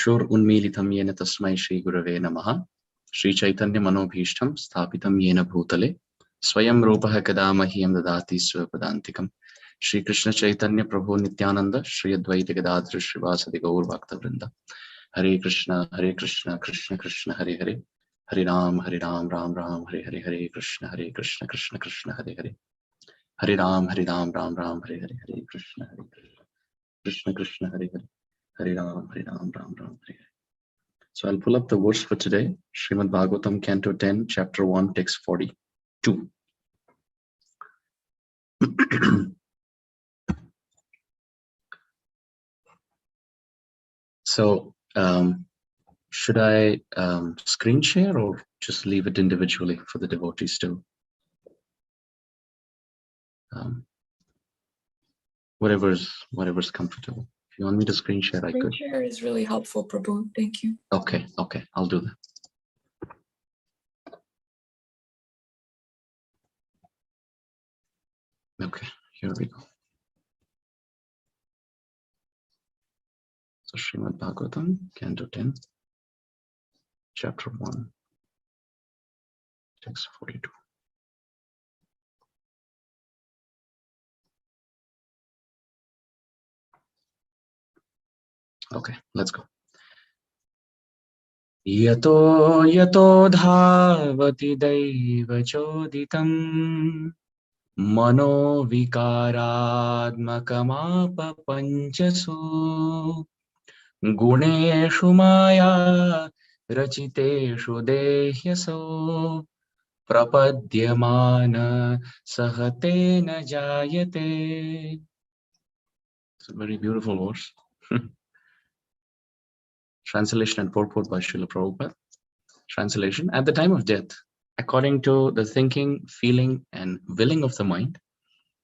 चक्षुर उन्मीलितं येन तस्मै श्री गुरवे नमः। श्री चैतन्य मनोभीष्टं स्थापितं येन भूतले स्वयं रूपः कदा मह्यं ददाति स्वपदान्तिकम्। श्री कृष्ण चैतन्य प्रभु नित्यानंद श्री अद्वैत गदाधर श्रीवासदि गौर भक्तवृंद। हरे कृष्ण कृष्ण कृष्ण हरे हरे, हरे राम राम राम हरे हरे, हरे कृष्ण कृष्ण कृष्ण हरे हरे, हरे राम राम राम हरे हरे, हरे कृष्ण कृष्ण कृष्ण हरे हरे, हरे Ram Ram Ram Hare Hare. So I'll pull up the verse for today. Srimad Bhagavatam, Canto 10, Chapter 1, Text 42. So, should I screen share or just leave it individually for the devotees to? Whatever's comfortable. If you want me to screen share, I could. Screen share is really helpful, Prabhu. Thank you. Okay, I'll do that. Okay, here we go. So Srimad Bhagavatam, Canto 10, Chapter 1, Text 42. Okay, let's go. Yato yato dhavati daiva choditam mano vikaradmakamapa panchasu guneshu maya rachiteshu dehyaso prapadyamana sahatena jayate. It's a very beautiful verse. Translation and purport by Srila Prabhupada. Translation: at the time of death, according to the thinking, feeling, and willing of the mind,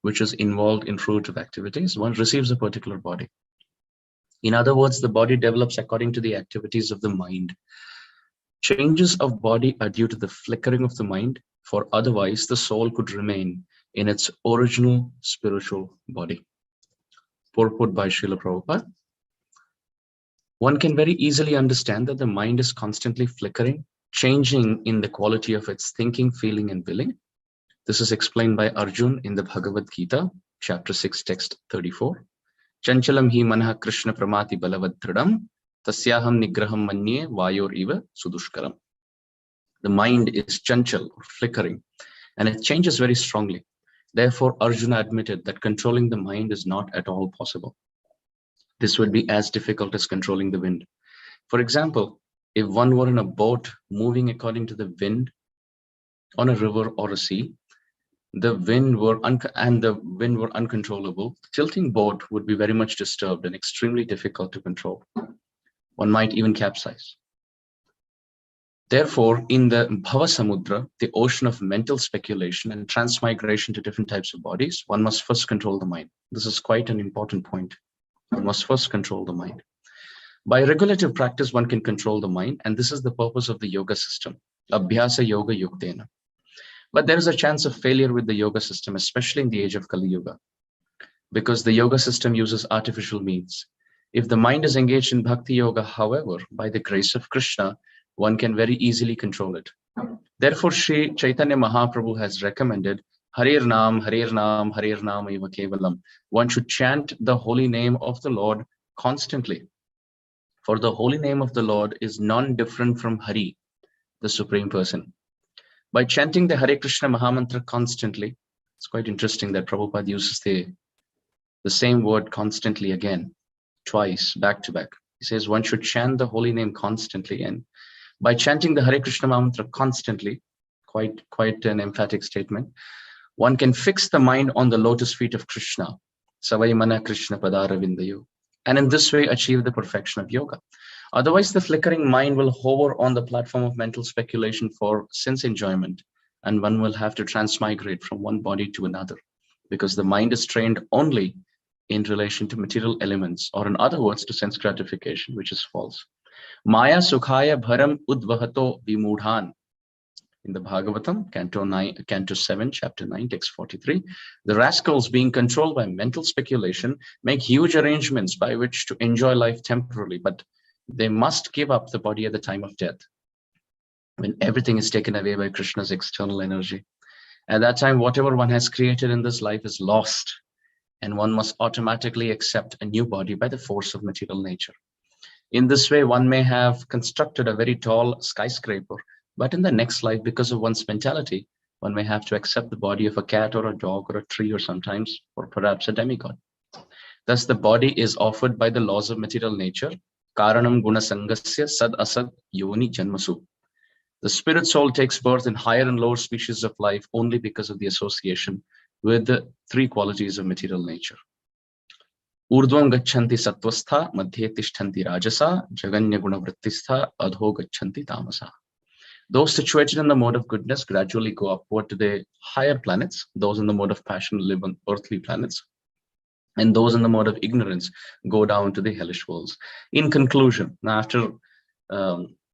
which is involved in fruitive activities, one receives a particular body. In other words, the body develops according to the activities of the mind. Changes of body are due to the flickering of the mind, for otherwise the soul could remain in its original spiritual body. Purport by Srila Prabhupada. One can very easily understand that the mind is constantly flickering, changing in the quality of its thinking, feeling, and willing. This is explained by Arjun in the Bhagavad Gita, chapter 6, text 34. Chanchalam hi manah Krishna pramati balavadhridam tasyaham nigraham manye vayor iva sudushkaram. The mind is chanchal, or flickering, and it changes very strongly. Therefore, Arjuna admitted that controlling the mind is not at all possible. This would be as difficult as controlling the wind. For example, if one were in a boat moving according to the wind on a river or a sea, the wind were uncontrollable, the tilting boat would be very much disturbed and extremely difficult to control. One might even capsize. Therefore, in the Bhava Samudra, the ocean of mental speculation and transmigration to different types of bodies, one must first control the mind. This is quite an important point. One must first control the mind. By regulative practice, one can control the mind, and this is the purpose of the yoga system, Abhyasa Yoga Yuktena. But there is a chance of failure with the yoga system, especially in the age of Kali Yuga, because the yoga system uses artificial means. If the mind is engaged in Bhakti Yoga, however, by the grace of Krishna, one can very easily control it. Therefore, Sri Chaitanya Mahaprabhu has recommended Harir Nam, Harir Nam, Harir Nam Eva Kevalam. One should chant the holy name of the Lord constantly. For the holy name of the Lord is non-different from Hari, the Supreme Person. By chanting the Hare Krishna Mahamantra constantly, it's quite interesting that Prabhupada uses the same word constantly again, twice, back to back. He says one should chant the holy name constantly, and by chanting the Hare Krishna Mahamantra constantly, quite an emphatic statement, one can fix the mind on the lotus feet of Krishna, Savai Mana Krishna Padaravindayo, and in this way achieve the perfection of yoga. Otherwise, the flickering mind will hover on the platform of mental speculation for sense enjoyment, and one will have to transmigrate from one body to another, because the mind is trained only in relation to material elements, or in other words, to sense gratification, which is false. Maya Sukhaya Bharam Udvahato Vimudhan. In the Bhagavatam, Canto 7, Chapter 9, Text 43, the rascals, being controlled by mental speculation, make huge arrangements by which to enjoy life temporarily, but They must give up the body at the time of death, when everything is taken away by Krishna's external energy. At that time, whatever one has created in this life is lost, and one must automatically accept a new body by the force of material nature. In this way, one may have constructed a very tall skyscraper, but in the next life, because of one's mentality, one may have to accept the body of a cat or a dog or a tree or sometimes, or perhaps a demigod. Thus, the body is offered by the laws of material nature. Karanam guna sangasya sad asad yoni janmasu. The spirit soul takes birth in higher and lower species of life only because of the association with the three qualities of material nature. Urdhvam gachanti sattvastha, madhye tishtanti rajasa, jaganya guna vrittistha, adho gachanti tamasa. Those situated in the mode of goodness gradually go upward to the higher planets. Those in the mode of passion live on earthly planets. And those in the mode of ignorance go down to the hellish worlds. In conclusion, now after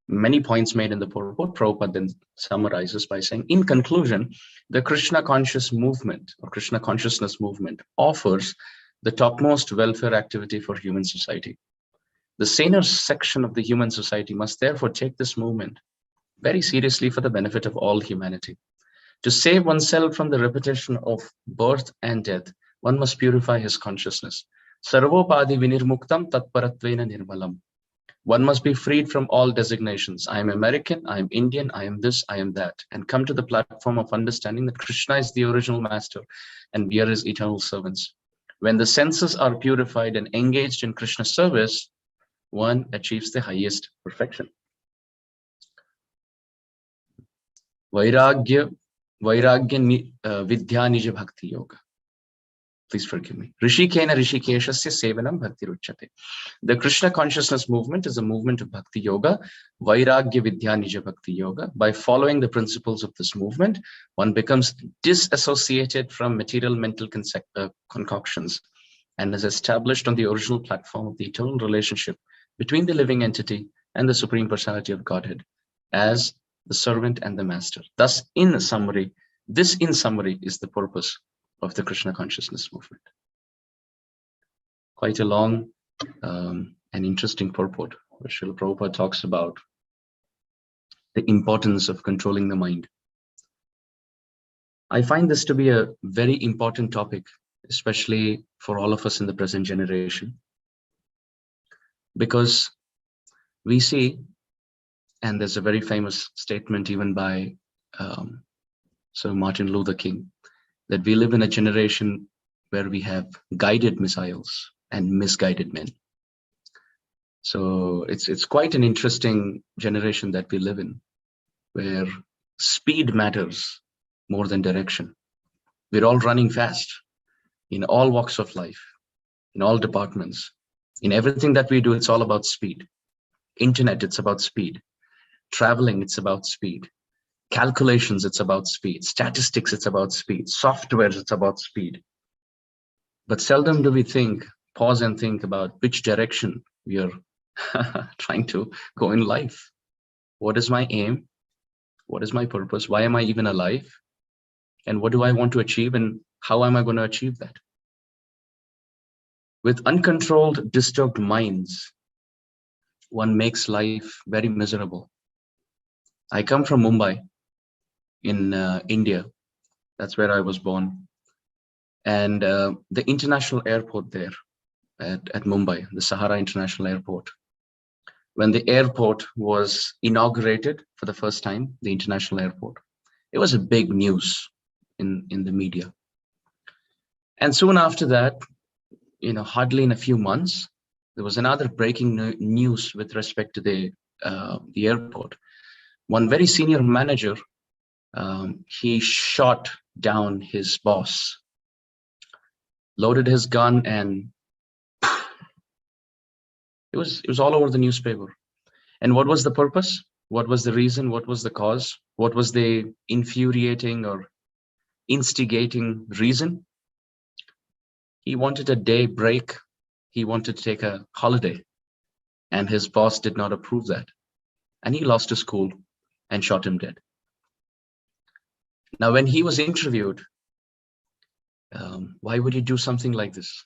many points made in the purport, Prabhupada then summarizes by saying, in conclusion, the Krishna conscious movement or Krishna consciousness movement offers the topmost welfare activity for human society. The saner section of the human society must therefore take this movement very seriously for the benefit of all humanity. To save oneself from the repetition of birth and death, one must purify his consciousness. Sarvopadi vinirmuktam tatparatvena nirmalam. One must be freed from all designations. I am American, I am Indian, I am this, I am that, and come to the platform of understanding that Krishna is the original master and we are his eternal servants. When the senses are purified and engaged in Krishna's service, one achieves the highest perfection. Vairagya vidya nija bhakti yoga. Please forgive me. Rishikena rishikeshasya sevanam bhakti ruchyate. The Krishna consciousness movement is a movement of bhakti yoga, vairagya vidya nija bhakti yoga. By following the principles of this movement, one becomes disassociated from material mental concoctions and is established on the original platform of the eternal relationship between the living entity and the Supreme Personality of Godhead as the servant and the master. Thus, in summary, this is the purpose of the Krishna consciousness movement. Quite a long and interesting purport, where Srila Prabhupada talks about the importance of controlling the mind. I find this to be a very important topic, especially for all of us in the present generation, because we see, and there's a very famous statement even by Sir Martin Luther King, that we live in a generation where we have guided missiles and misguided men. So it's quite an interesting generation that we live in, where speed matters more than direction. We're all running fast in all walks of life, in all departments. In everything that we do, it's all about speed. Internet, it's about speed. Traveling, it's about speed. Calculations, it's about speed. Statistics, it's about speed. Softwares, it's about speed. But seldom do we pause and think about which direction we are trying to go in life. What is my aim? What is my purpose? Why am I even alive? And what do I want to achieve? And how am I going to achieve that? With uncontrolled, disturbed minds, one makes life very miserable. I come from Mumbai in India. That's where I was born. And the international airport there at Mumbai, the Sahara International Airport, when the airport was inaugurated for the first time, the international airport, it was a big news in the media. And soon after that, hardly in a few months, there was another breaking news with respect to the airport. One very senior manager, he shot down his boss, loaded his gun, and it was all over the newspaper. And what was the purpose? What was the reason? What was the cause? What was the infuriating or instigating reason? He wanted a day break. He wanted to take a holiday, and his boss did not approve that. And he lost his cool and shot him dead. Now, when he was interviewed, why would you do something like this?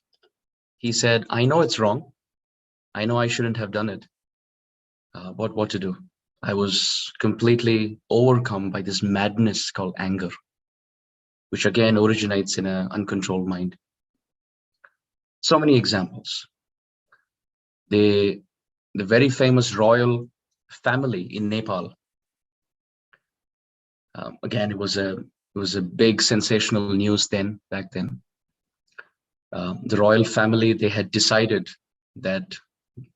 He said, I know it's wrong. I know I shouldn't have done it, what to do. I was completely overcome by this madness called anger, which again originates in an uncontrolled mind. So many examples. The very famous royal family in Nepal. Again, it was a big sensational news back then. The royal family, they had decided that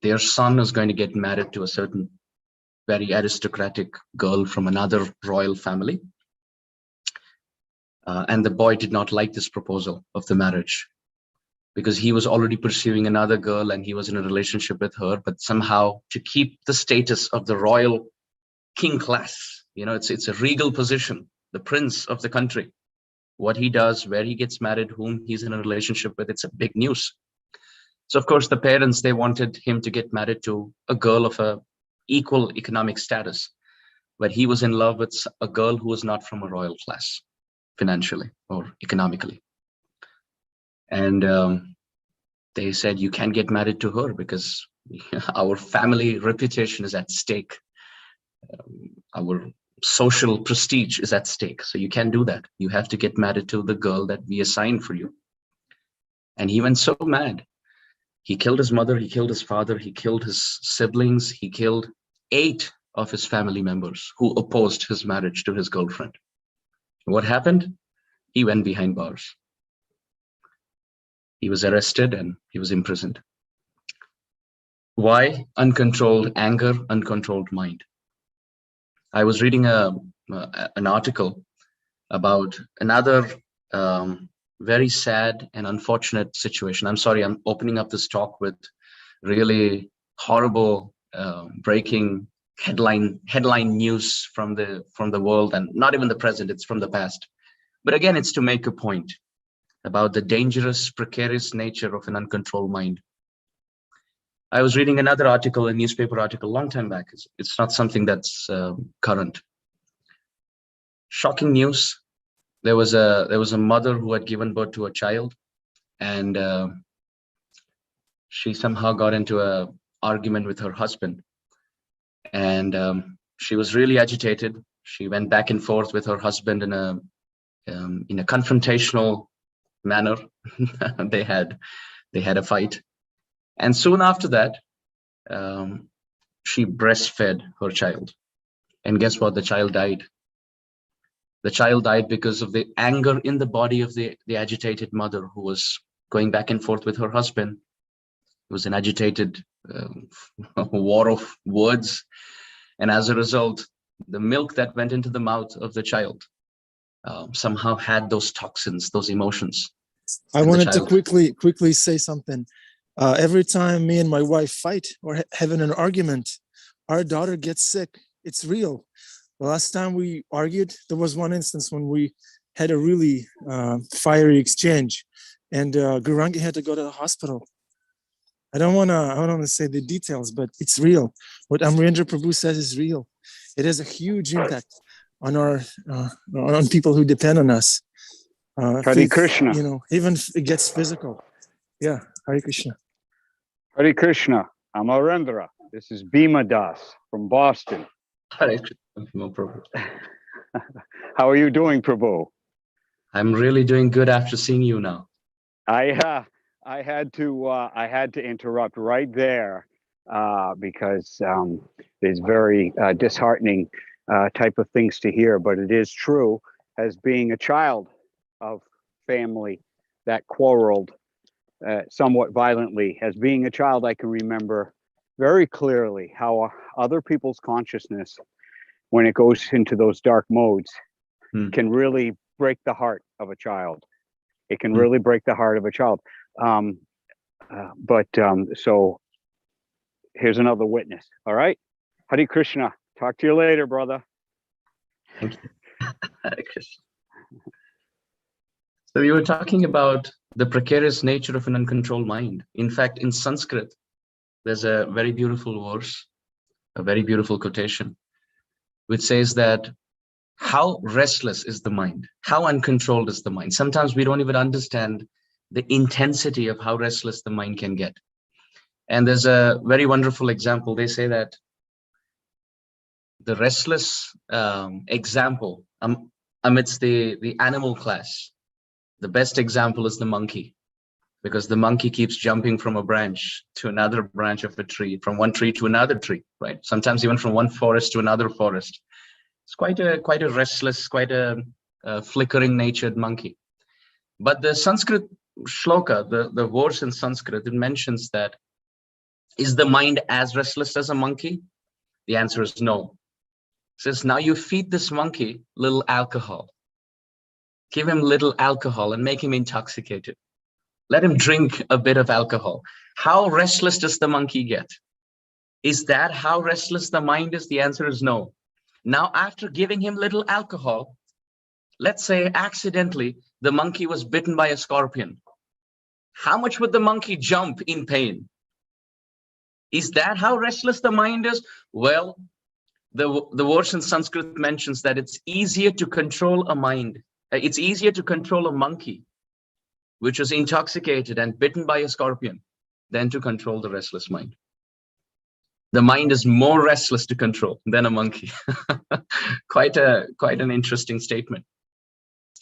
their son is going to get married to a certain very aristocratic girl from another royal family. And the boy did not like this proposal of the marriage because he was already pursuing another girl and he was in a relationship with her, but somehow to keep the status of the royal king class, it's a regal position, the prince of the country. What he does, where he gets married, whom he's in a relationship with, it's a big news. So of course the parents, they wanted him to get married to a girl of a equal economic status, but he was in love with a girl who was not from a royal class, financially or economically. And they said, you can't get married to her because our family reputation is at stake. Our social prestige is at stake. So you can't do that. You have to get married to the girl that we assigned for you. And he went so mad. He killed his mother, he killed his father, he killed his siblings, he killed 8 of his family members who opposed his marriage to his girlfriend. What happened? He went behind bars. He was arrested and he was imprisoned. Why? Uncontrolled anger, uncontrolled mind. I was reading an article about another very sad and unfortunate situation. I'm sorry, I'm opening up this talk with really horrible breaking headline news from the world, and not even the present, it's from the past. But again, it's to make a point about the dangerous, precarious nature of an uncontrolled mind. I was reading another article, a newspaper article, a long time back. It's not something that's current. Shocking news. There was a mother who had given birth to a child, and she somehow got into an argument with her husband, and she was really agitated. She went back and forth with her husband in a confrontational manner. They had a fight, and soon after that, she breastfed her child, and guess what? The child died. The child died because of the anger in the body of the agitated mother who was going back and forth with her husband. It was an agitated war of words, and as a result, the milk that went into the mouth of the child somehow had those toxins, those emotions. I wanted to quickly say something. Every time me and my wife fight or having an argument, our daughter gets sick. It's real. The last time we argued, there was one instance when we had a really fiery exchange, and Gurangi had to go to the hospital. I don't want to say the details, but it's real. What Amarendra Prabhu says is real. It has a huge impact on on people who depend on us. Hare Krishna. Even it gets physical. Yeah, Hare Krishna. Hare Krishna. Amarendra. This is Bhima Das from Boston. Hare Krishna. No problem. How are you doing, Prabhu? I'm really doing good after seeing you now. I had to interrupt right there because there's very disheartening type of things to hear, but it is true. As being a child of family that quarreled somewhat violently, as being a child, I can remember very clearly how other people's consciousness, when it goes into those dark modes, can really break the heart of a child. It can really break the heart of a child. So here's another witness. All right. Hare Krishna. Talk to you later, brother. Thank you. Hare Krishna. So you were talking about the precarious nature of an uncontrolled mind. In fact, in Sanskrit, there's a very beautiful verse, a very beautiful quotation, which says that how restless is the mind? How uncontrolled is the mind? Sometimes we don't even understand the intensity of how restless the mind can get. And there's a very wonderful example. They say that the restless example amidst the animal class, the best example is the monkey, because the monkey keeps jumping from a branch to another branch of a tree, from one tree to another tree, right? Sometimes even from one forest to another forest. It's quite a restless, quite a flickering natured monkey. But the Sanskrit shloka, the verse in Sanskrit, it mentions that, is the mind as restless as a monkey? The answer is no. It says, now you feed this monkey little alcohol. Give him little alcohol and make him intoxicated. Let him drink a bit of alcohol. How restless does the monkey get? Is that how restless the mind is? The answer is no. Now, after giving him little alcohol, let's say accidentally the monkey was bitten by a scorpion. How much would the monkey jump in pain? Is that how restless the mind is? Well, the verse in Sanskrit mentions that it's easier to control a mind. It's easier to control a monkey which was intoxicated and bitten by a scorpion than to control the restless mind. The mind is more restless to control than a monkey. Quite an interesting statement.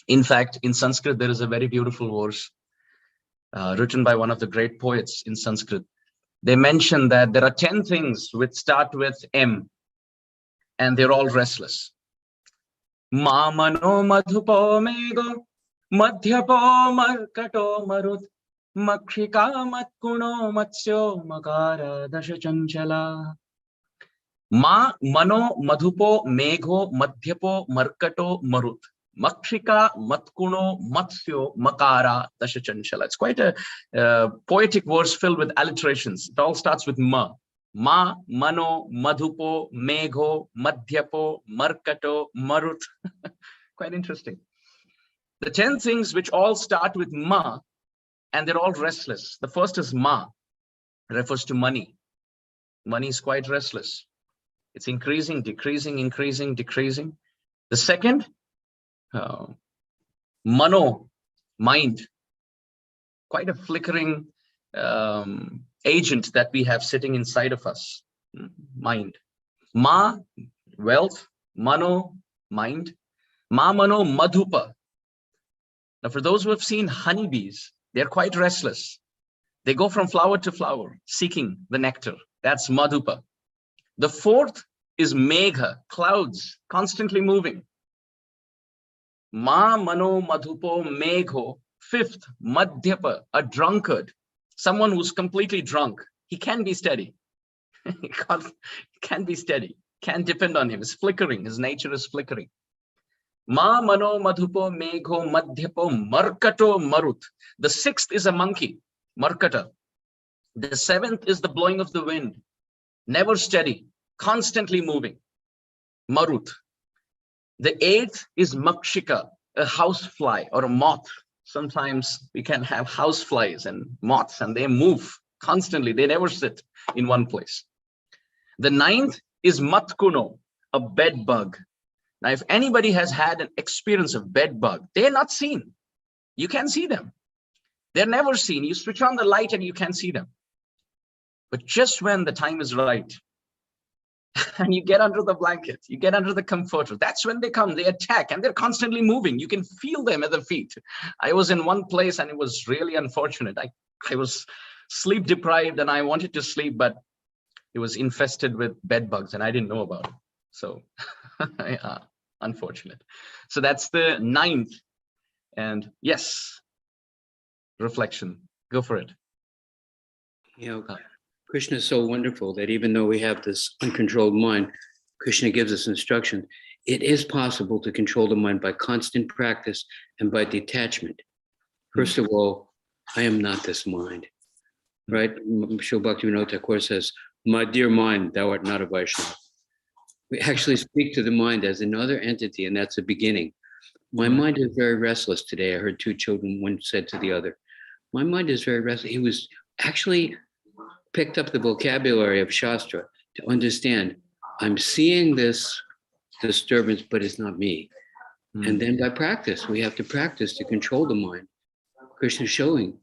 In fact, in Sanskrit, there is a very beautiful verse written by one of the great poets in Sanskrit. They mention that there are 10 things which start with M, and they're all restless. Ma mano madhupo mego, madhyapo markato marut, makshika matkuno matsyo makara dasha chanchala. Ma mano madhupo megho madhyapo markato marut, makshika matkuno matsyo makara dasha chanchala. It's quite a poetic verse filled with alliterations. It all starts with ma. Ma, mano, madhupo, megho, madhyapo, markato, marut. Quite interesting. The 10 things which all start with ma, and they're all restless. The first is ma, refers to money. Money is quite restless. It's increasing, decreasing, increasing, decreasing. The second, mano, mind. Quite a flickering agent that we have sitting inside of us, mind. Ma, wealth. Mano, mind. Ma mano madhupa. Now, for those who have seen honeybees, they're quite restless. They go from flower to flower, seeking the nectar. That's madhupa. The fourth is megha, clouds, constantly moving. Ma mano madhupo megho. Fifth, madhyapa, a drunkard. Someone who's completely drunk. He can be steady. He can't be steady. Can't depend on him. It's flickering. His nature is flickering. Ma mano madhupo megho madhyapo markato marut. The sixth is a monkey, markata. The seventh is the blowing of the wind. Never steady, constantly moving, marut. The eighth is makshika, a housefly or a moth. Sometimes we can have house flies and moths, and they move constantly. They never sit in one place. The ninth is matkuno, a bed bug. Now, if anybody has had an experience of bed bug, they're not seen. You can see them. They're never seen. You switch on the light and you can see them. But just when the time is right, and you get under the blanket, you get under the comforter, that's when they come, they attack, and they're constantly moving. You can feel them at the feet. I was in one place and it was really unfortunate. I was sleep deprived and I wanted to sleep, but it was infested with bed bugs and I didn't know about it. So yeah, unfortunate. So that's the ninth. And yes, reflection, go for it. You know, Krishna is so wonderful that even though we have this uncontrolled mind, Krishna gives us instruction. It is possible to control the mind by constant practice and by detachment. First of all, I am not this mind, right? Srila Bhaktivinoda Thakur says, my dear mind, thou art not a Vaishnava. We actually speak to the mind as another entity, and that's a beginning. My mind is very restless today. I heard two children, one said to the other, my mind is very restless. He was actually picked up the vocabulary of Shastra to understand, I'm seeing this disturbance, but it's not me. And then by practice, we have to practice to control the mind. Krishna's showing,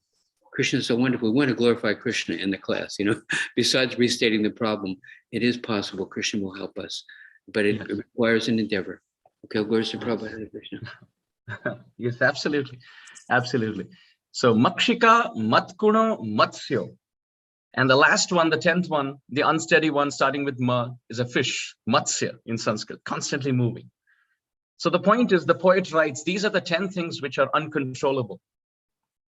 Krishna is so wonderful. We want to glorify Krishna in the class, you know, besides restating the problem, it is possible. Krishna will help us but it Yes. requires an endeavor. Okay, Guru Prabhupada, Hare Krishna. Yes, absolutely. Absolutely. So Makshika, Matkuno, Matsyo. And the last one, the 10th one, the unsteady one starting with Ma, is a fish, Matsya in Sanskrit, constantly moving. So the point is, the poet writes, these are the 10 things which are uncontrollable.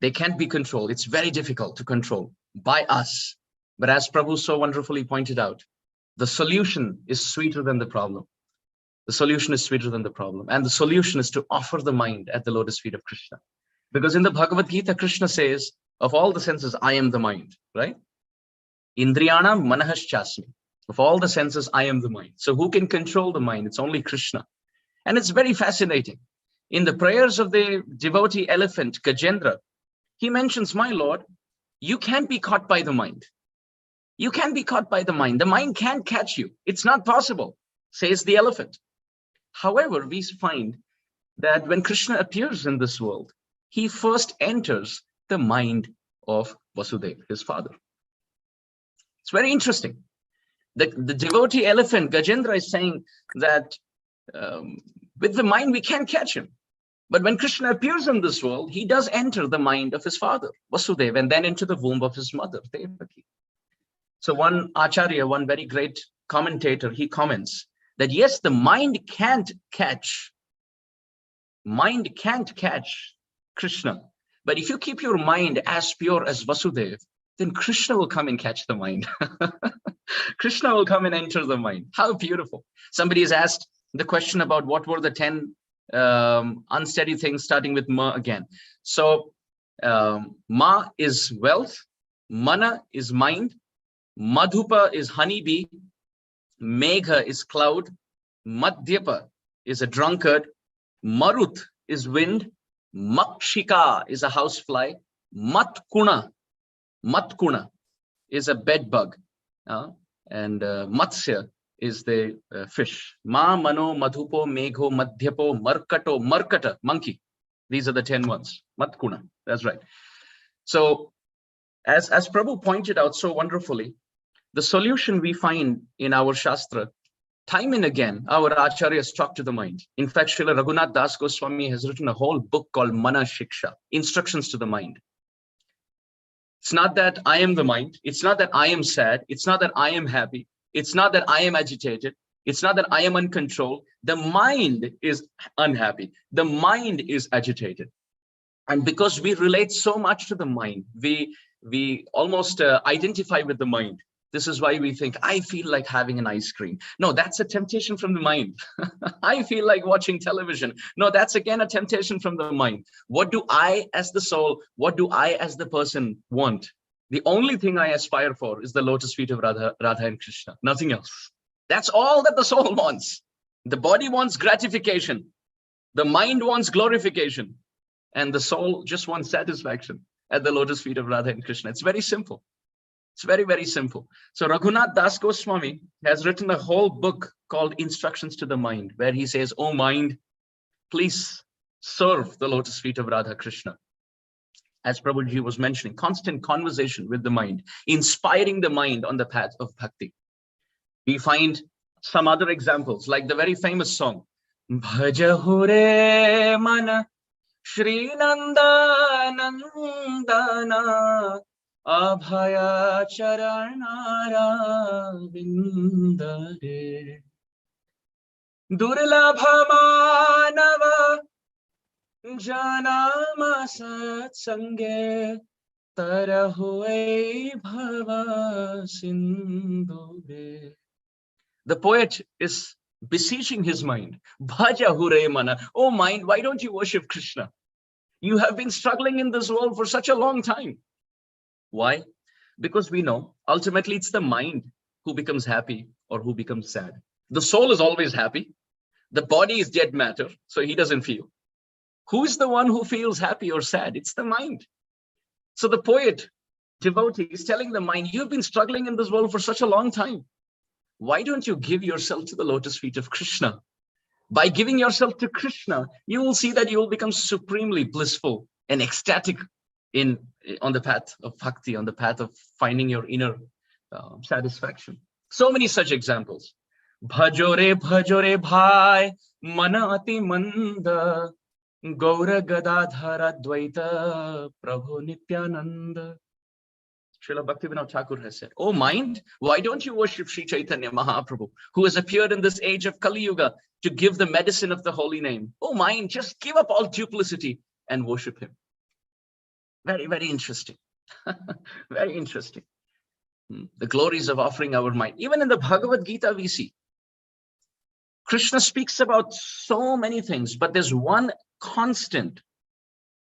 They can't be controlled. It's very difficult to control by us. But as Prabhu so wonderfully pointed out, the solution is sweeter than the problem. The solution is sweeter than the problem. And the solution is to offer the mind at the lotus feet of Krishna. Because in the Bhagavad Gita, Krishna says, of all the senses, I am the mind, right? Indriyanam manahaschasmi. Of all the senses, I am the mind. So who can control the mind? It's only Krishna. And it's very fascinating. In the prayers of the devotee elephant, Gajendra, he mentions, my Lord, you can't be caught by the mind. You can't be caught by the mind. The mind can't catch you. It's not possible, says the elephant. However, we find that when Krishna appears in this world, he first enters the mind of Vasudeva, his father. It's very interesting. The devotee elephant, Gajendra, is saying that with the mind, we can't catch him. But when Krishna appears in this world, he does enter the mind of his father, Vasudeva, and then into the womb of his mother, Devaki. So one Acharya, one very great commentator, he comments that yes, the mind can't catch Krishna. But if you keep your mind as pure as Vasudeva, then Krishna will come and catch the mind. Krishna will come and enter the mind. How beautiful. Somebody has asked the question about what were the 10 unsteady things, starting with Ma again. So Ma is wealth, Mana is mind, Madhupa is honeybee, Megha is cloud, Madhyapa is a drunkard, Marut is wind, Makshika is a housefly, Matkuna is a bed bug, and Matsya is the fish. Ma, Mano, Madhupo, Megho, Madhyapo, Markata, monkey. These are the 10 ones. Matkuna, that's right. So as Prabhu pointed out so wonderfully, the solution we find in our Shastra, time and again, our Acharyas talk to the mind. In fact, Srila Raghunath Das Goswami has written a whole book called Mana Shiksha, Instructions to the Mind. It's not that I am the mind. It's not that I am sad. It's not that I am happy. It's not that I am agitated. It's not that I am uncontrolled. The mind is unhappy. The mind is agitated. And because we relate so much to the mind, we almost identify with the mind. This is why we think, I feel like having an ice cream. No, that's a temptation from the mind. I feel like watching television. No, that's again a temptation from the mind. What do I as the soul, what do I as the person want? The only thing I aspire for is the lotus feet of Radha and Krishna, nothing else. That's all that the soul wants. The body wants gratification. The mind wants glorification. And the soul just wants satisfaction at the lotus feet of Radha and Krishna. It's very simple. It's very, very simple. So Raghunath Das Goswami has written a whole book called Instructions to the Mind, where he says, oh mind, please serve the lotus feet of Radha Krishna. As Prabhuji was mentioning, constant conversation with the mind, inspiring the mind on the path of bhakti. We find some other examples, like the very famous song, Bhaja Hure Mana Shri Nanda Nandana Abhaya Charanara Vindare Durlabha Manava Janama Satsange Tarahue Bhava Sindhure. The poet is beseeching his mind. Bhaja Hure Mana. Oh mind, why don't you worship Krishna? You have been struggling in this world for such a long time. Why? Because we know ultimately it's the mind who becomes happy or who becomes sad. The soul is always happy. The body is dead matter, so he doesn't feel. Who is the one who feels happy or sad? It's the mind. So the poet, devotee, is telling the mind, you've been struggling in this world for such a long time. Why don't you give yourself to the lotus feet of Krishna? By giving yourself to Krishna, you will see that you will become supremely blissful and ecstatic on the path of bhakti, on the path of finding your inner satisfaction. So many such examples. Bhajore bhai mana ati manda Gaura Gadadhara Dvaita Prabhu Nityananda. Srila Bhaktivinoda Thakur has said, "Oh mind, why don't you worship Sri Chaitanya Mahaprabhu, who has appeared in this age of Kali Yuga to give the medicine of the holy name? Oh mind, just give up all duplicity and worship him." Very, very interesting. Very interesting. The glories of offering our mind. Even in the Bhagavad Gita, we see Krishna speaks about so many things, but there's one constant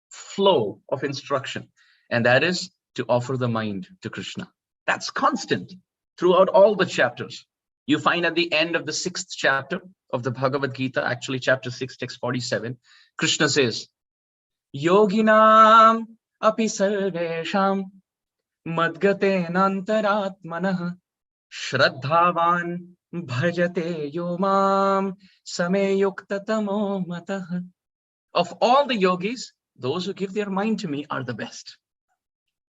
flow of instruction, and that is to offer the mind to Krishna. That's constant throughout all the chapters. You find at the end of the 6th chapter of the Bhagavad Gita, actually chapter 6, text 47, Krishna says, Yoginam api sarvesham madgatenantaratmanah shraddhavan bhajate yomam sameyuktatamo matah. Of all the yogis, those who give their mind to me are the best.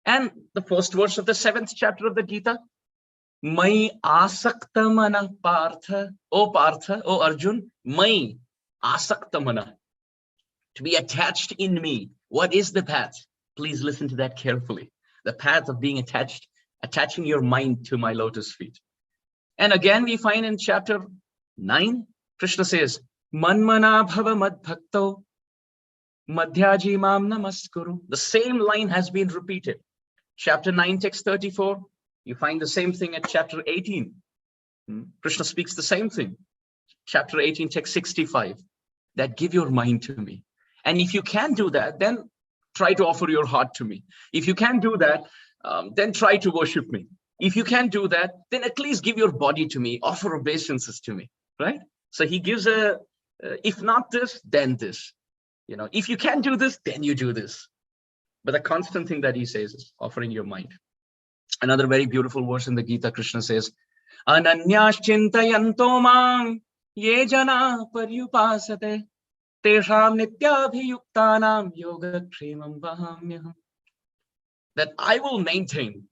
And the first verse of the 7th chapter of the Gita, Mai asaktamana partha, O Arjun, Mai asaktamana, to be attached in me. What is the path? Please listen to that carefully. The path of being attached, attaching your mind to my lotus feet. And again, we find in chapter 9, Krishna says, Manmana bhava madbhakto madhyaji mam namaskuru. The same line has been repeated. Chapter 9, text 34, you find the same thing at chapter 18. Krishna speaks the same thing. Chapter 18, text 65, that give your mind to me. And if you can't do that, then try to offer your heart to me. If you can't do that, then try to worship me. If you can't do that, then at least give your body to me, offer obeisances to me, right? So he gives if not this, then this. You know, if you can't do this, then you do this. But the constant thing that he says is offering your mind. Another very beautiful verse in the Gita, Krishna says, Ananyas chintayanto mam ye jana paryupasate tesham nityabhiyuktanam yogakshamam vahamyaham. That I will maintain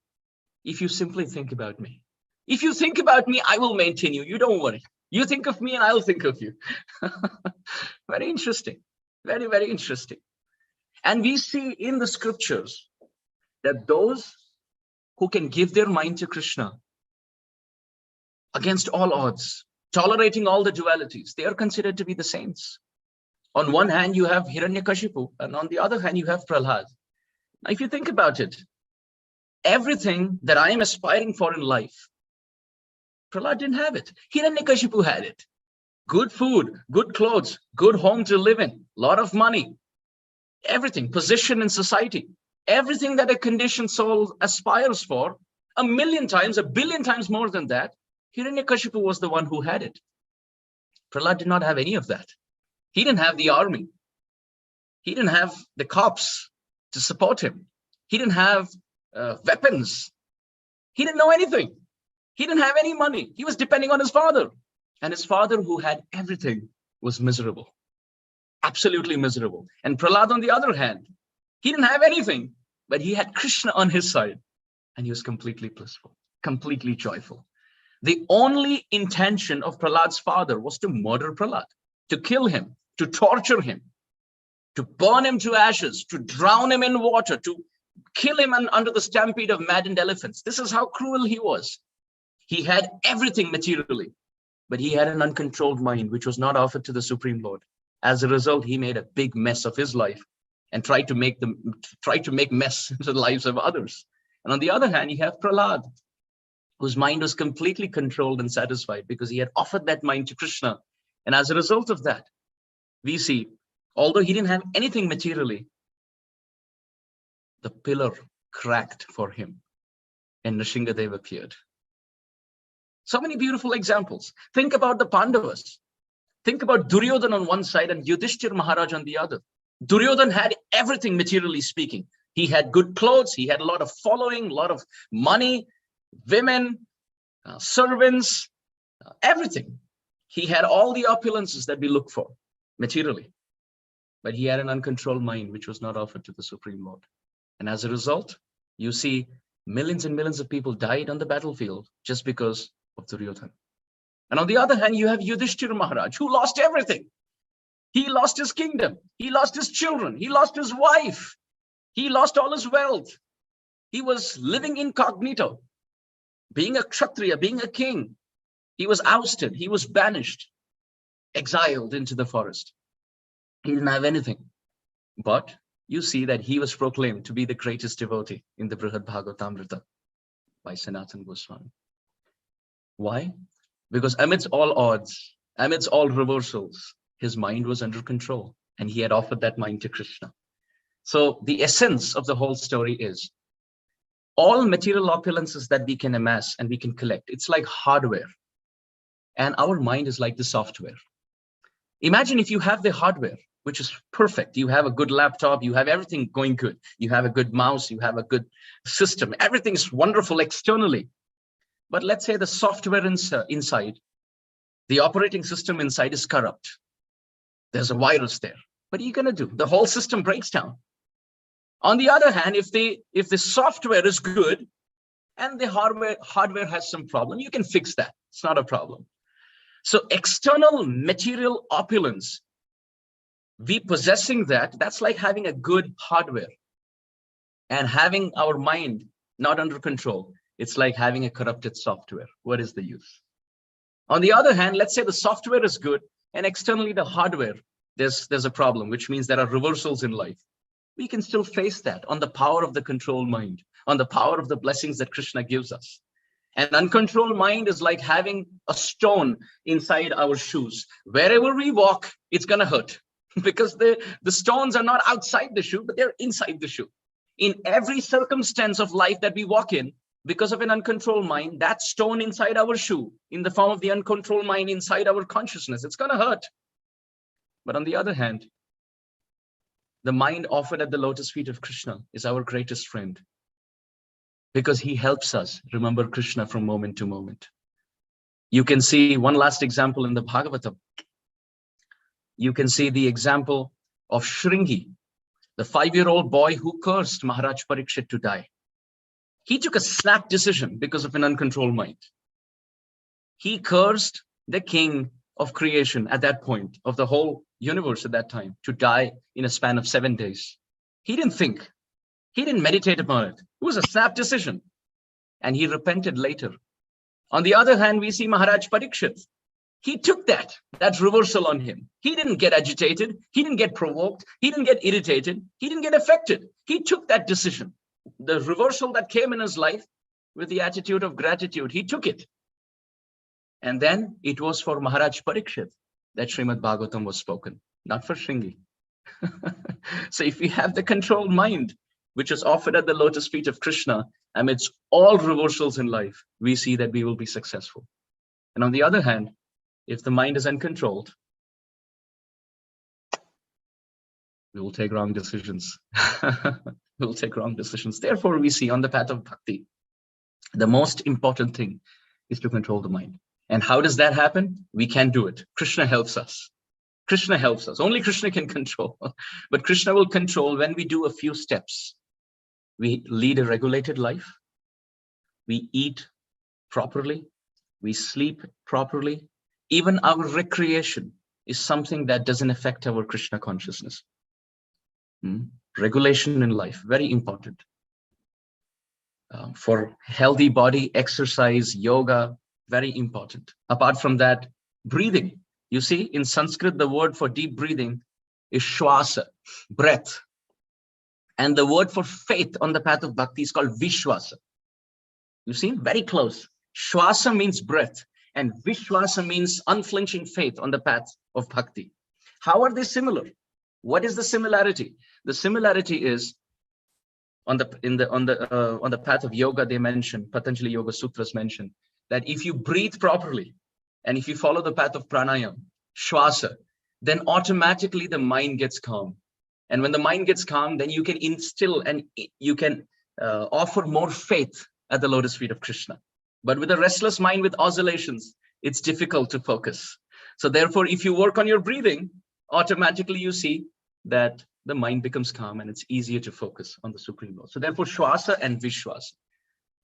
if you simply think about me. If you think about me, I will maintain you. You don't worry. You think of me and I'll think of you. Very interesting. Very, very interesting. And we see in the scriptures that those who can give their mind to Krishna against all odds, tolerating all the dualities, they are considered to be the saints. On one hand, you have Hiranyakashipu, and on the other hand, you have Prahlad. Now, if you think about it, everything that I am aspiring for in life, Prahlad didn't have it. Hiranyakashipu had it. Good food, good clothes, good home to live in, lot of money, everything, position in society, everything that a conditioned soul aspires for, 1,000,000 times, 1,000,000,000 times more than that, Hiranyakashipu was the one who had it. Prahlad did not have any of that. He didn't have the army. He didn't have the cops to support him. He didn't have weapons. He didn't know anything. He didn't have any money. He was depending on his father. And his father, who had everything, was miserable. Absolutely miserable. And Prahlad, on the other hand, he didn't have anything, but he had Krishna on his side. And he was completely blissful, completely joyful. The only intention of Prahlad's father was to murder Prahlad, to kill him, to torture him, to burn him to ashes, to drown him in water, to kill him under the stampede of maddened elephants. This is how cruel he was. He had everything materially, but he had an uncontrolled mind, which was not offered to the Supreme Lord. As a result, he made a big mess of his life and tried to make mess into the lives of others. And on the other hand, you have Prahlad, whose mind was completely controlled and satisfied because he had offered that mind to Krishna. And as a result of that, we see, although he didn't have anything materially, the pillar cracked for him and Nrsingadev appeared. So many beautiful examples. Think about the Pandavas. Think about Duryodhan on one side and Yudhishthir Maharaj on the other. Duryodhan had everything materially speaking. He had good clothes. He had a lot of following, a lot of money, women, servants, everything. He had all the opulences that we look for materially. But he had an uncontrolled mind, which was not offered to the Supreme Lord. And as a result, you see millions and millions of people died on the battlefield just because of Duryodhan. And on the other hand, you have Yudhishthira Maharaj, who lost everything. He lost his kingdom. He lost his children. He lost his wife. He lost all his wealth. He was living incognito, being a Kshatriya, being a king. He was ousted. He was banished, exiled into the forest. He didn't have anything. But you see that he was proclaimed to be the greatest devotee in the Brihad Bhagavatamrita by Sanatana Goswami. Why? Because amidst all odds, amidst all reversals, his mind was under control, and he had offered that mind to Krishna. So the essence of the whole story is all material opulences that we can amass and we can collect, it's like hardware. And our mind is like the software. Imagine if you have the hardware, which is perfect. You have a good laptop, you have everything going good. You have a good mouse, you have a good system. Everything's wonderful externally. But let's say the software inside, the operating system inside is corrupt. There's a virus there. What are you going to do? The whole system breaks down. On the other hand, if the software is good and the hardware has some problem, you can fix that. It's not a problem. So external material opulence, we possessing that's like having a good hardware, and having our mind not under control, it's like having a corrupted software. What is the use? On the other hand, let's say the software is good and externally the hardware, there's a problem, which means there are reversals in life. We can still face that on the power of the controlled mind, on the power of the blessings that Krishna gives us. An uncontrolled mind is like having a stone inside our shoes. Wherever we walk, it's going to hurt because the stones are not outside the shoe, but they're inside the shoe. In every circumstance of life that we walk in, because of an uncontrolled mind, that stone inside our shoe, in the form of the uncontrolled mind inside our consciousness, it's going to hurt. But on the other hand, the mind offered at the lotus feet of Krishna is our greatest friend, because he helps us remember Krishna from moment to moment. You can see one last example in the Bhagavatam. You can see the example of Shringi, the 5-year-old boy who cursed Maharaj Parikshit to die. He took a snap decision because of an uncontrolled mind. He cursed the king of creation at that point, of the whole universe at that time, to die in a span of 7 days. He didn't think. He didn't meditate upon it. It was a snap decision. And he repented later. On the other hand, we see Maharaj Parikshit. He took that reversal on him. He didn't get agitated. He didn't get provoked. He didn't get irritated. He didn't get affected. He took that decision. The reversal that came in his life with the attitude of gratitude, he took it. And then it was for Maharaj Parikshit that Srimad Bhagavatam was spoken, not for Shringi. So if we have the controlled mind, which is offered at the lotus feet of Krishna, amidst all reversals in life, we see that we will be successful. And on the other hand, if the mind is uncontrolled, we will take wrong decisions. We will take wrong decisions. Therefore, we see on the path of bhakti, the most important thing is to control the mind. And how does that happen? We can do it. Krishna helps us. Krishna helps us. Only Krishna can control. But Krishna will control when we do a few steps. We lead a regulated life. We eat properly. We sleep properly. Even our recreation is something that doesn't affect our Krishna consciousness. Regulation in life, very important. For healthy body, exercise, yoga, very important. Apart from that, breathing. You see, in Sanskrit, the word for deep breathing is shwasa, breath. And the word for faith on the path of bhakti is called vishwasa. You see, very close. Shwasa means breath, and vishwasa means unflinching faith on the path of bhakti. How are they similar? What is the similarity? The similarity is on the path of yoga. They mention, Patanjali Yoga Sutras mention, that if you breathe properly and if you follow the path of pranayam, shwasa, then automatically the mind gets calm. And when the mind gets calm, then you can instill and you can offer more faith at the lotus feet of Krishna. But with a restless mind with oscillations, it's difficult to focus. So therefore, if you work on your breathing, automatically you see that the mind becomes calm and it's easier to focus on the Supreme Lord. So therefore, shwasa and vishwasa.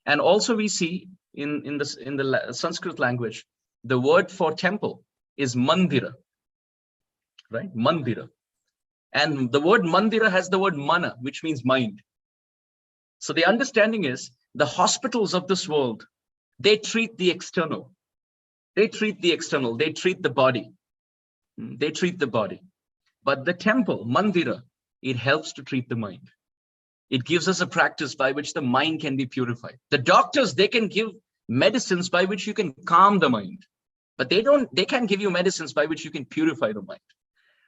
And also we see in the Sanskrit language, the word for temple is mandira, right? Mandira. And the word mandira has the word mana, which means mind. So the understanding is the hospitals of this world, they treat the external. They treat the external. They treat the body. They treat the body. But the temple, mandira, it helps to treat the mind. It gives us a practice by which the mind can be purified. The doctors, they can give medicines by which you can calm the mind, but they can't give you medicines by which you can purify the mind.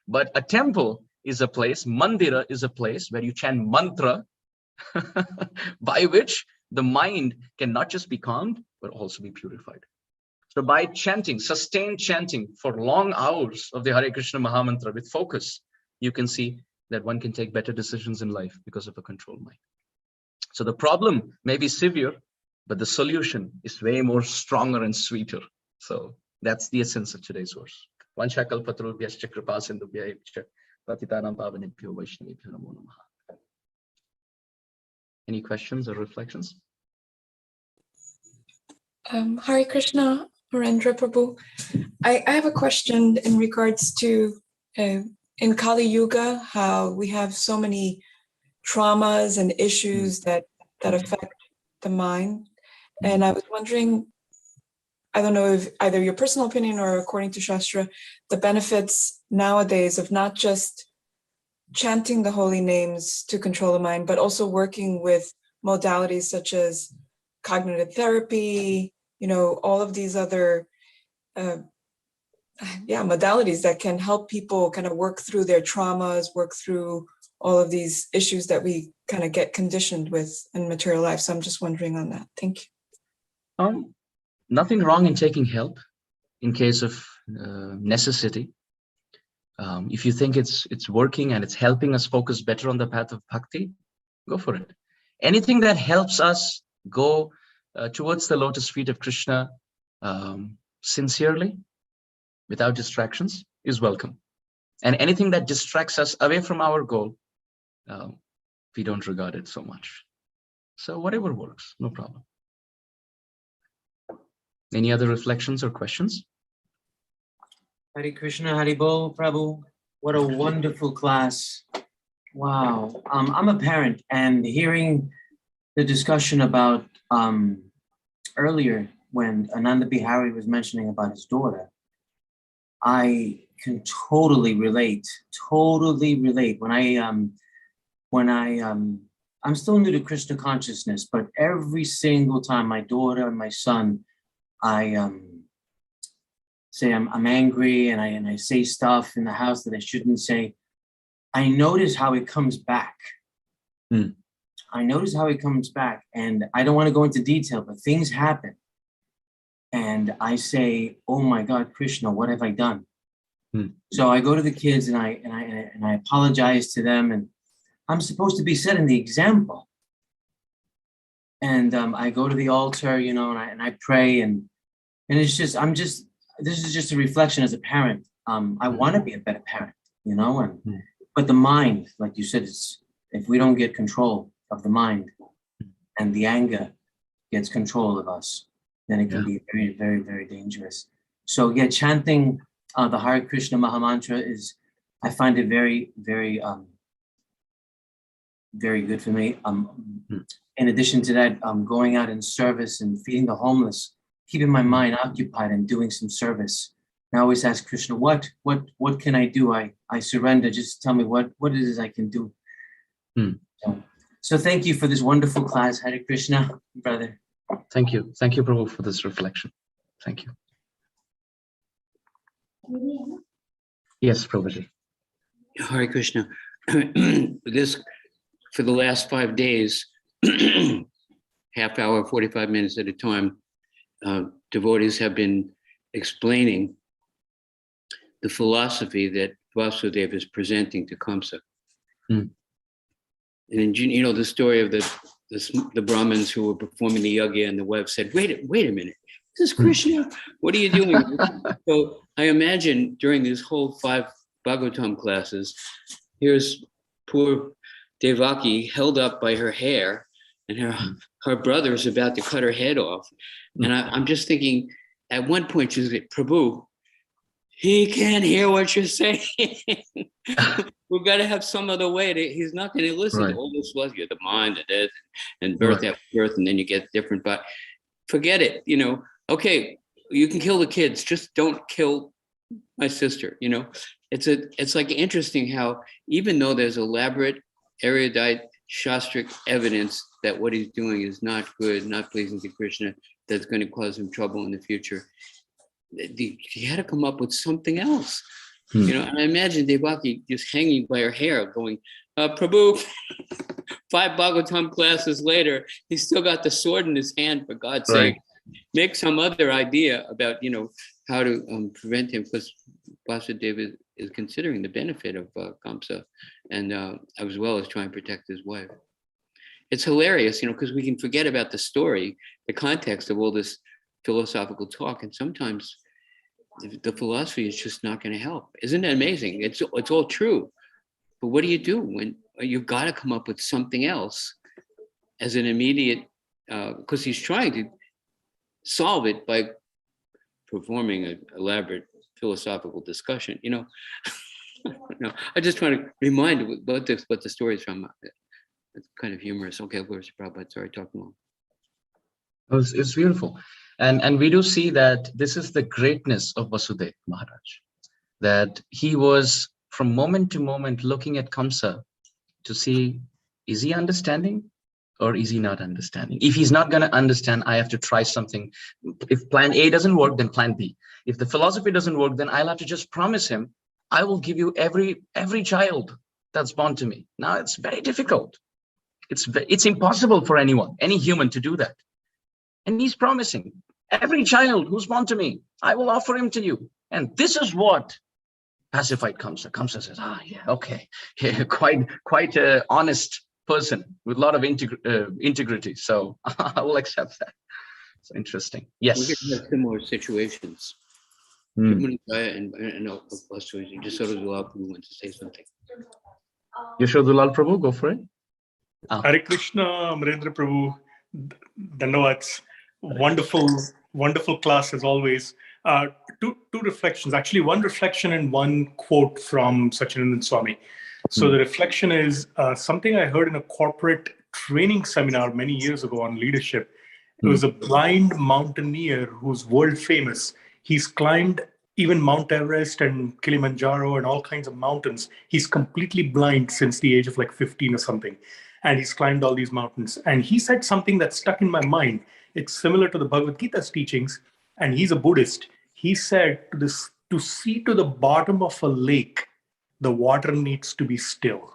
But a temple is a place, mandira is a place where you chant mantra by which the mind can not just be calmed, but also be purified. So by chanting, sustained chanting for long hours of the Hare Krishna Mahamantra with focus, you can see that one can take better decisions in life because of a controlled mind. So the problem may be severe, but the solution is way more stronger and sweeter. So that's the essence of today's verse. Any questions or reflections? Hare Krishna, Amarendra Prabhu. I have a question in regards to in Kali Yuga, how we have so many traumas and issues that affect the mind. And I was wondering, I don't know if either your personal opinion or according to Shastra, the benefits nowadays of not just chanting the holy names to control the mind, but also working with modalities such as cognitive therapy, all of these other modalities that can help people kind of work through their traumas, work through all of these issues that we kind of get conditioned with in material life. So I'm just wondering on that. Thank you. Nothing wrong in taking help in case of necessity. If you think it's working and it's helping us focus better on the path of bhakti, go for it. Anything that helps us go towards the lotus feet of Krishna sincerely, without distractions, is welcome. And anything that distracts us away from our goal, we don't regard it so much. So whatever works, no problem. Any other reflections or questions? Hare Krishna, Hare Bol, Prabhu. What a wonderful class. Wow. I'm a parent, and hearing the discussion about earlier when Ananda Bihari was mentioning about his daughter, I can totally relate. I'm still new to Krishna consciousness, but every single time my daughter and my son, I say I'm angry and I say stuff in the house that I shouldn't say, I notice how it comes back. I notice how it comes back, and I don't want to go into detail, but things happen. And I say, oh my God, Krishna, what have I done? So I go to the kids and I apologize to them, and I'm supposed to be setting the example. And I go to the altar, and I pray, and it's just, this is just a reflection as a parent. I want to be a better parent, but the mind, like you said, if we don't get control of the mind and the anger gets control of us, then it can be very, very, very dangerous. So yeah, chanting the Hare Krishna Mahamantra I find it very, very, very good for me. In addition to that, going out in service and feeding the homeless, keeping my mind occupied and doing some service. And I always ask Krishna, what can I do? I surrender. Just tell me what it is I can do. So thank you for this wonderful class, Hare Krishna, brother. Thank you, Prabhu, for this reflection. Thank you. Yes, Prabhuji. Hare Krishna. This, for the last 5 days, half hour, 45 minutes at a time, devotees have been explaining the philosophy that Vasudeva is presenting to Kamsa. And the story of the Brahmins who were performing the yagya, and the wife said, wait a minute, this is Krishna, what are you doing? So I imagine during these whole 5 Bhagavatam classes, here's poor Devaki held up by her hair, and her brother is about to cut her head off. And I'm just thinking, at one point she said, Prabhu, he can't hear what you're saying. We've got to have some other way. He's not going to listen to all this was you're the mind and this and birth after birth, and then you get different. But forget it. Okay, you can kill the kids, just don't kill my sister. It's like interesting how even though there's elaborate, erudite, shastric evidence that what he's doing is not good, not pleasing to Krishna, that's going to cause him trouble in the future, he had to come up with something else. And I imagine Devaki just hanging by her hair going, Prabhu, 5 Bhagavatam classes later, he's still got the sword in his hand, for God's sake. Make some other idea about, how to prevent him, because Vasudeva is considering the benefit of Kamsa, and as well as trying to protect his wife. It's hilarious, because we can forget about the story, the context of all this philosophical talk, and sometimes the philosophy is just not going to help. Isn't that amazing? It's all true, but what do you do when you've got to come up with something else as an immediate? Because he's trying to solve it by performing an elaborate philosophical discussion. No, I just trying to remind what the story is from. It's kind of humorous. Okay, where's Prabhupada? Sorry, talking long. It's beautiful. And we do see that this is the greatness of Vasudeva Maharaj, that he was from moment to moment looking at Kamsa to see, is he understanding or is he not understanding? If he's not going to understand, I have to try something. If plan A doesn't work, then plan B. If the philosophy doesn't work, then I'll have to just promise him, I will give you every child that's born to me. Now it's very difficult. It's impossible for anyone, any human, to do that. And he's promising, every child who's born to me, I will offer him to you. And this is what pacified Kamsa. Kamsa says, yeah, okay. Yeah, quite an honest person with a lot of integrity. So I will accept that. It's interesting. Yes. We could have similar situations. And just sort of allow people to say something. Yashodulal Prabhu, go for it. Hare Krishna, Amarendra Prabhu. Dandavats. Wonderful class as always. Two reflections, actually one reflection and one quote from Satchidananda Swami. So the reflection is something I heard in a corporate training seminar many years ago on leadership. It was a blind mountaineer who's world famous. He's climbed even Mount Everest and Kilimanjaro and all kinds of mountains. He's completely blind since the age of like 15 or something. And he's climbed all these mountains. And he said something that stuck in my mind. It's similar to the Bhagavad Gita's teachings. And he's a Buddhist. He said to see to the bottom of a lake, the water needs to be still.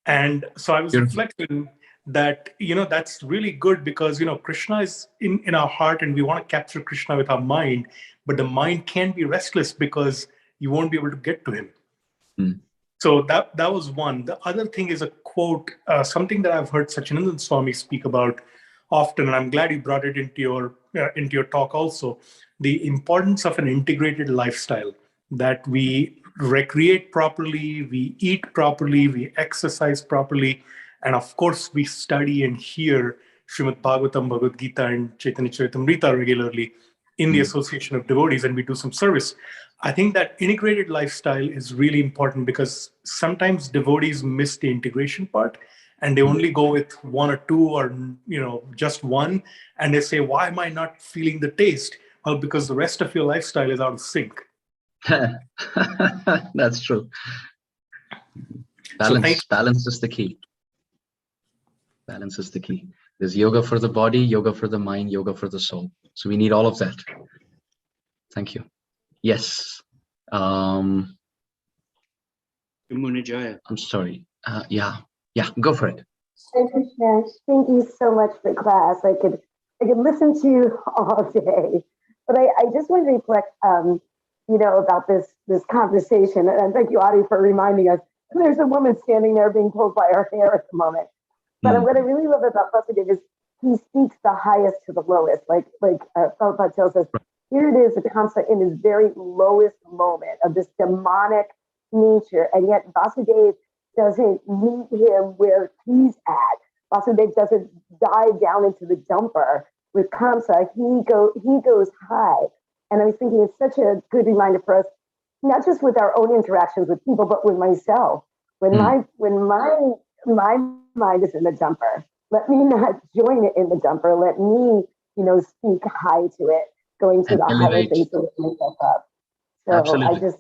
And so I was reflecting that, that's really good because, Krishna is in our heart and we want to capture Krishna with our mind, but the mind can be restless because you won't be able to get to him. So that was one. The other thing is a quote, something that I've heard Satchidananda Swami speak about often, and I'm glad you brought it into your talk also, the importance of an integrated lifestyle, that we recreate properly, we eat properly, we exercise properly, and of course we study and hear Srimad Bhagavatam, Bhagavad Gita, and Chaitanya Charitamrita regularly in the association of devotees, and we do some service. I think that integrated lifestyle is really important because sometimes devotees miss the integration part and they only go with one or two or, just one. And they say, why am I not feeling the taste? Well, because the rest of your lifestyle is out of sync. That's true. Balance is the key. Balance is the key. There's yoga for the body, yoga for the mind, yoga for the soul. So we need all of that. Thank you. Yes. I'm sorry. Yeah, go for it. Hare Krishna, thank you so much for the class. I could listen to you all day, but I just want to reflect, about this conversation. And thank you, Adi, for reminding us. There's a woman standing there being pulled by her hair at the moment. But what I really love about Vasudeva is he speaks the highest to the lowest. Like Prabhupada tells us, here it is, the concept in his very lowest moment of this demonic nature, and yet Vasudeva doesn't meet him where he's at. Vasudeva doesn't dive down into the dumper with Kamsa, he goes high. And I was thinking it's such a good reminder for us, not just with our own interactions with people, but with myself. When my mind is in the dumper, let me not join it in the dumper. Let me, speak high to it, going to And the higher elevate. things to lift myself up. So Absolutely. I just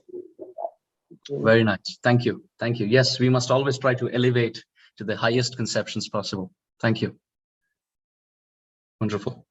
Very nice. Thank you. Thank you. Yes, we must always try to elevate to the highest conceptions possible. Thank you. Wonderful.